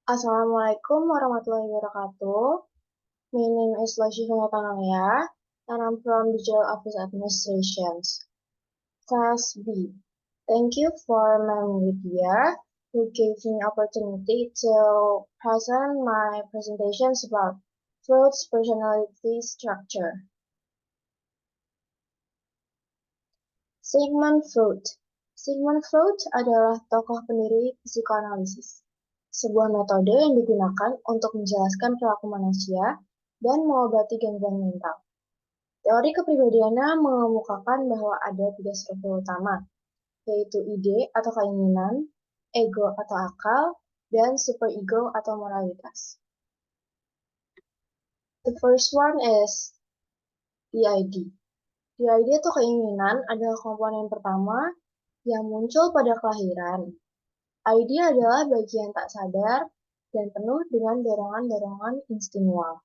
Assalamualaikum warahmatullahi wabarakatuh. My name is Lashifah Tanaya, and I'm from Digital Office Administrations, Class B. Thank you for my media who gave me opportunity to present my presentations about Freud's personality structure. Sigmund Freud. Sigmund Freud adalah tokoh pendiri psikoanalisis, sebuah metode yang digunakan untuk menjelaskan perilaku manusia dan mengobati gangguan mental. Teori kepribadiannya mengemukakan bahwa ada tiga struktur utama, yaitu ide atau keinginan, ego atau akal, dan superego atau moralitas. The first one is the ID. The ID atau keinginan adalah komponen pertama yang muncul pada kelahiran. ID adalah bagian tak sadar dan penuh dengan dorongan-dorongan instingwal,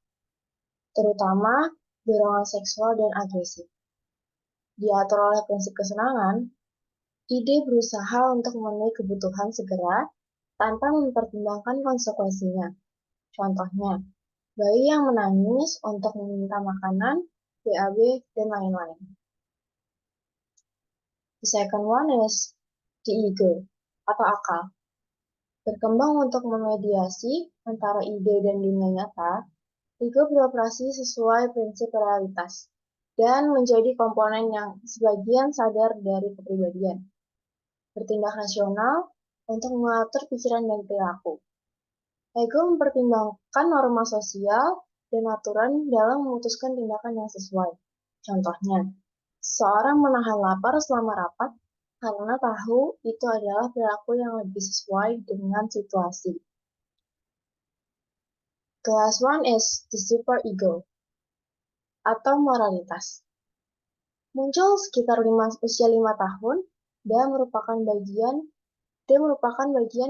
terutama dorongan seksual dan agresif. Diatur oleh prinsip kesenangan, ide berusaha untuk memenuhi kebutuhan segera tanpa mempertimbangkan konsekuensinya. Contohnya, bayi yang menangis untuk meminta makanan, BAB, dan lain-lain. The second one is the ego, atau akal. Berkembang untuk memediasi antara ide dan dunia nyata, ego beroperasi sesuai prinsip realitas dan menjadi komponen yang sebagian sadar dari kepribadian. Bertindak rasional untuk mengatur pikiran dan perilaku. Ego mempertimbangkan norma sosial dan aturan dalam memutuskan tindakan yang sesuai. Contohnya, seorang menahan lapar selama rapat karena tahu itu adalah perilaku yang lebih sesuai dengan situasi. The last one is the superego, atau moralitas. Muncul sekitar usia 5 tahun dan merupakan bagian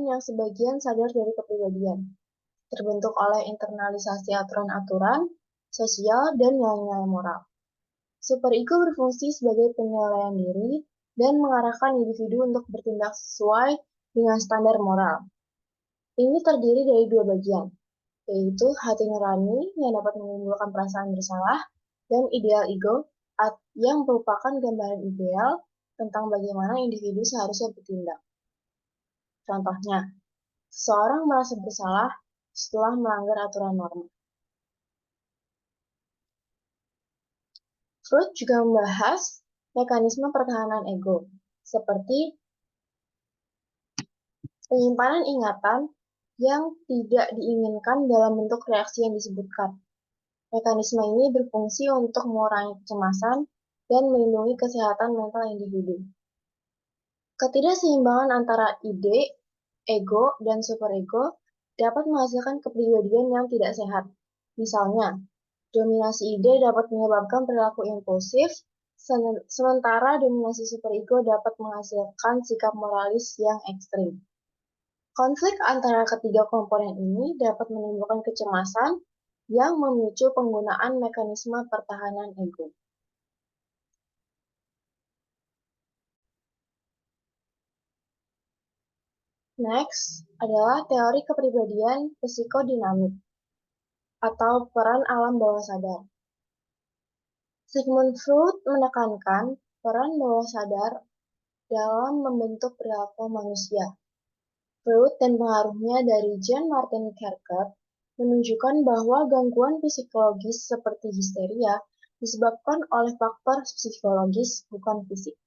yang sebagian sadar dari kepribadian, terbentuk oleh internalisasi aturan-aturan sosial dan nilai-nilai moral. Superego berfungsi sebagai penilaian diri dan mengarahkan individu untuk bertindak sesuai dengan standar moral. Ini terdiri dari dua bagian, yaitu hati nurani yang dapat menimbulkan perasaan bersalah dan ideal ego yang merupakan gambaran ideal tentang bagaimana individu seharusnya bertindak. Contohnya, seseorang merasa bersalah setelah melanggar aturan norma. Freud juga membahas mekanisme pertahanan ego, seperti penyimpanan ingatan yang tidak diinginkan dalam bentuk reaksi yang disebutkan. Mekanisme ini berfungsi untuk mengurangi kecemasan dan melindungi kesehatan mental individu. Ketidakseimbangan antara ide, ego, dan superego dapat menghasilkan kepribadian yang tidak sehat. Misalnya, dominasi ide dapat menyebabkan perilaku impulsif, sementara dominasi superego dapat menghasilkan sikap moralis yang ekstrim. Konflik antara ketiga komponen ini dapat menimbulkan kecemasan yang memicu penggunaan mekanisme pertahanan ego. Next adalah teori kepribadian psikodinamik atau peran alam bawah sadar. Sigmund Freud menekankan peran bawah sadar dalam membentuk perilaku manusia. Freud dan pengaruhnya dari Jean-Martin Carcert menunjukkan bahwa gangguan psikologis seperti histeria disebabkan oleh faktor psikologis, bukan fisik.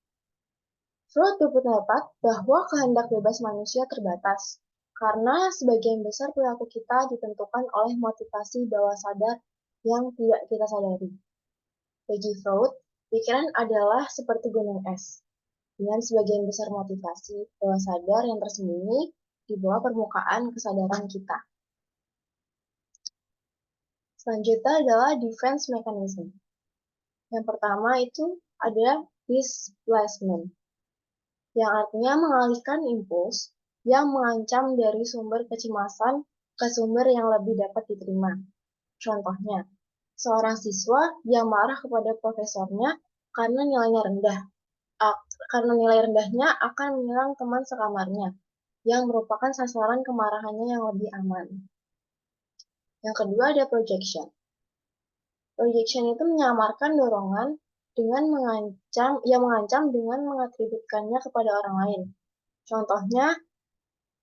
Freud berpendapat bahwa kehendak bebas manusia terbatas, karena sebagian besar perilaku kita ditentukan oleh motivasi bawah sadar yang tidak kita sadari. Bagi Freud, pikiran adalah seperti gunung es, dengan sebagian besar motivasi bawah sadar yang tersembunyi di bawah permukaan kesadaran kita. Selanjutnya adalah defense mechanism. Yang pertama itu ada displacement, yang artinya mengalihkan impuls yang mengancam dari sumber kecemasan ke sumber yang lebih dapat diterima. Contohnya, seorang siswa yang marah kepada profesornya karena nilai rendahnya akan menyerang teman sekamarnya. yang merupakan sasaran kemarahannya yang lebih aman. Yang kedua ada projection. Projection itu menyamarkan dorongan dengan mengancam dengan mengatributkannya kepada orang lain. Contohnya,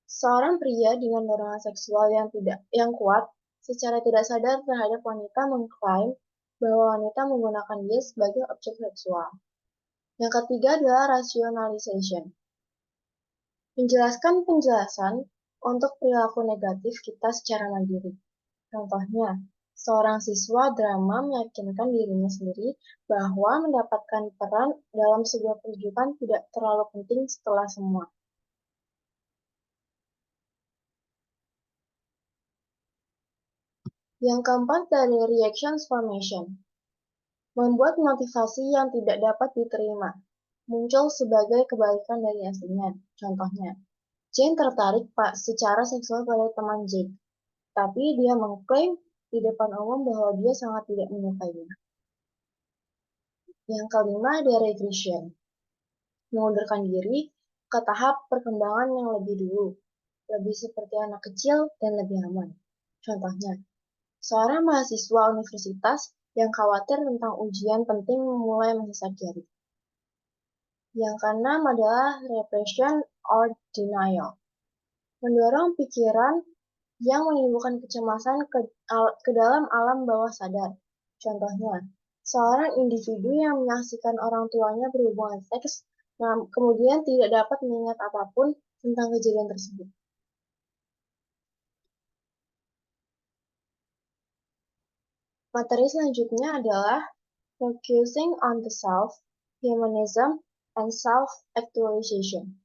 seorang pria dengan dorongan seksual yang kuat secara tidak sadar terhadap wanita mengklaim bahwa wanita menggunakan dia sebagai objek seksual. Yang ketiga adalah rationalization. Menjelaskan penjelasan untuk perilaku negatif kita secara mandiri. Contohnya, seorang siswa drama meyakinkan dirinya sendiri bahwa mendapatkan peran dalam sebuah pertunjukan tidak terlalu penting setelah semua. Yang keempat dari reactions formation. Membuat motivasi yang tidak dapat diterima muncul sebagai kebalikan dari aslinya. Contohnya, Jane tertarik secara seksual pada teman Jake, tapi dia mengklaim di depan umum bahwa dia sangat tidak menyukainya. Yang kelima ada regression. Mengundurkan diri ke tahap perkembangan yang lebih dulu, lebih seperti anak kecil dan lebih aman. Contohnya, seorang mahasiswa universitas yang khawatir tentang ujian penting mulai menghisap jari. Yang keenam adalah repression or denial. Mendorong pikiran yang menimbulkan kecemasan ke dalam alam bawah sadar. Contohnya, seorang individu yang menyaksikan orang tuanya berhubungan seks, kemudian tidak dapat mengingat apapun tentang kejadian tersebut. Materi selanjutnya adalah focusing on the self, humanism, and self-actualization.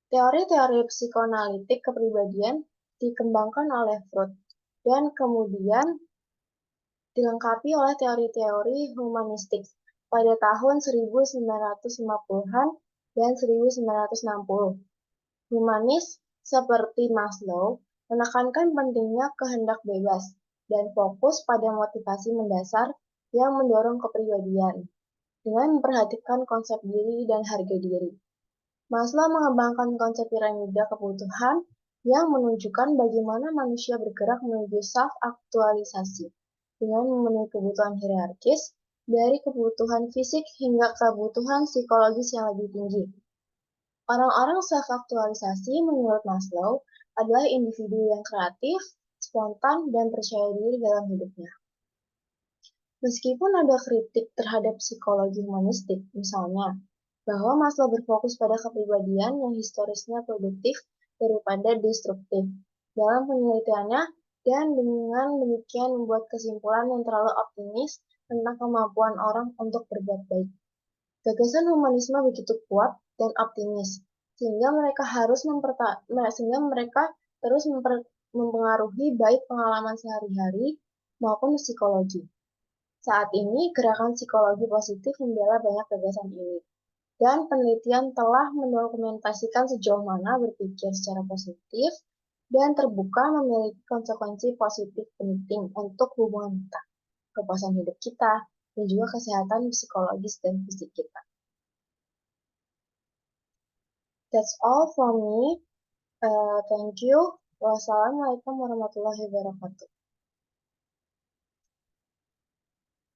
Teori-teori psikoanalitik kepribadian dikembangkan oleh Freud dan kemudian dilengkapi oleh teori-teori humanistik pada tahun 1950-an dan 1960. Humanis seperti Maslow menekankan pentingnya kehendak bebas dan fokus pada motivasi mendasar yang mendorong kepribadian dengan memperhatikan konsep diri dan harga diri. Maslow mengembangkan konsep piramida kebutuhan yang menunjukkan bagaimana manusia bergerak menuju self-aktualisasi dengan memenuhi kebutuhan hierarkis dari kebutuhan fisik hingga kebutuhan psikologis yang lebih tinggi. Orang-orang self-aktualisasi menurut Maslow adalah individu yang kreatif, spontan, dan percaya diri dalam hidupnya. Meskipun ada kritik terhadap psikologi humanistik, misalnya, bahwa Maslow berfokus pada kepribadian yang historisnya produktif daripada destruktif dalam penelitiannya dan dengan demikian membuat kesimpulan yang terlalu optimis tentang kemampuan orang untuk berbuat baik. Gagasan humanisme begitu kuat dan optimis, sehingga mereka terus mempengaruhi baik pengalaman sehari-hari maupun psikologi. Saat ini, gerakan psikologi positif membela banyak gagasan ini, dan penelitian telah mendokumentasikan sejauh mana berpikir secara positif dan terbuka memiliki konsekuensi positif penting untuk hubungan kita, kepuasan hidup kita, dan juga kesehatan psikologis dan fisik kita. That's all from me. Thank you. Wassalamualaikum warahmatullahi wabarakatuh.